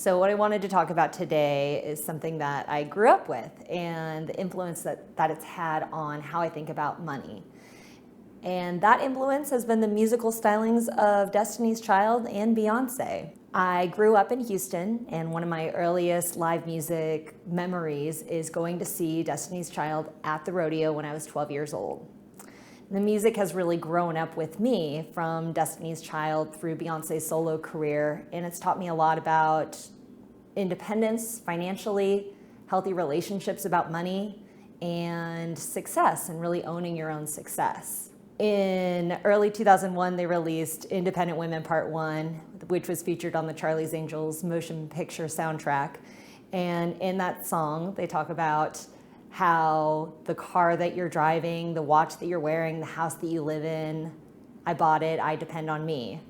So what I wanted to talk about today is something that I grew up with and the influence that it's had on how I think about money. And that influence has been the musical stylings of Destiny's Child and Beyonce. I grew up in Houston, and one of my earliest live music memories is going to see Destiny's Child at the rodeo when I was 12 years old. The music has really grown up with me from Destiny's Child through Beyonce's solo career, and it's taught me a lot about independence financially, healthy relationships about money, and success, and really owning your own success. In early 2001, they released Independent Women Part 1, which was featured on the Charlie's Angels motion picture soundtrack. And in that song, they talk about how the car that you're driving, the watch that you're wearing, the house that you live in, I bought it, I depend on me.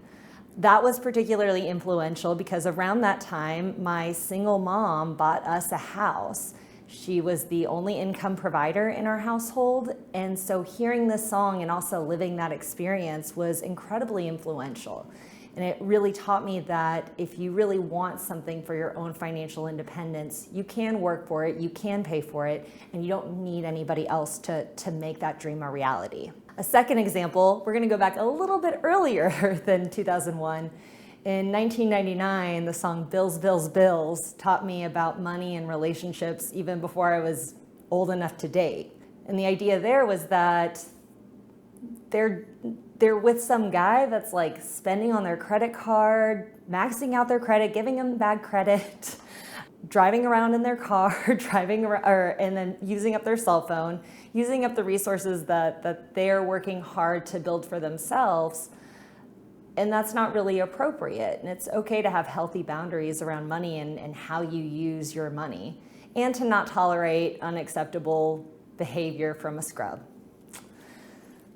That was particularly influential because around that time, my single mom bought us a house. She was the only income provider in our household, and so hearing this song and also living that experience was incredibly influential. And it really taught me that if you really want something for your own financial independence, you can work for it, you can pay for it, and you don't need anybody else to make that dream a reality. A second example, we're gonna go back a little bit earlier than 2001. In 1999, the song Bills, Bills, Bills taught me about money and relationships even before I was old enough to date. And the idea there was that they're with some guy that's like spending on their credit card, maxing out their credit, giving them bad credit, driving around in their car, and then using up their cell phone, using up the resources that they're working hard to build for themselves. And that's not really appropriate. And it's okay to have healthy boundaries around money and how you use your money, and to not tolerate unacceptable behavior from a scrub.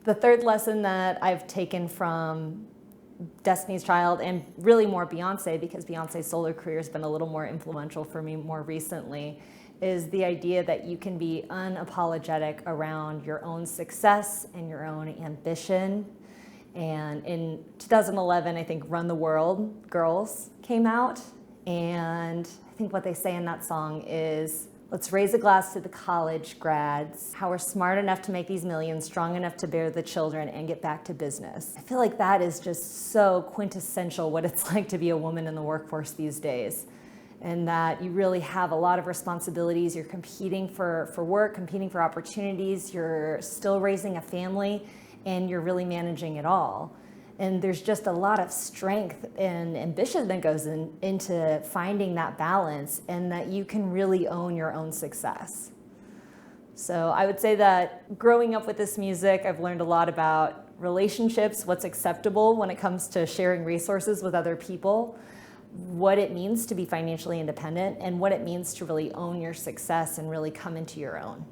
The third lesson that I've taken from Destiny's Child, and really more Beyonce, because Beyonce's solo career has been a little more influential for me more recently, is the idea that you can be unapologetic around your own success and your own ambition. And in 2011, I think Run the World Girls came out, and I think what they say in that song is, let's raise a glass to the college grads, how we're smart enough to make these millions, strong enough to bear the children, and get back to business. I feel like that is just so quintessential what it's like to be a woman in the workforce these days. And that you really have a lot of responsibilities. You're competing for work, competing for opportunities, you're still raising a family, and you're really managing it all. And there's just a lot of strength and ambition that goes into finding that balance, and that you can really own your own success. So I would say that growing up with this music, I've learned a lot about relationships, what's acceptable when it comes to sharing resources with other people, what it means to be financially independent, and what it means to really own your success and really come into your own.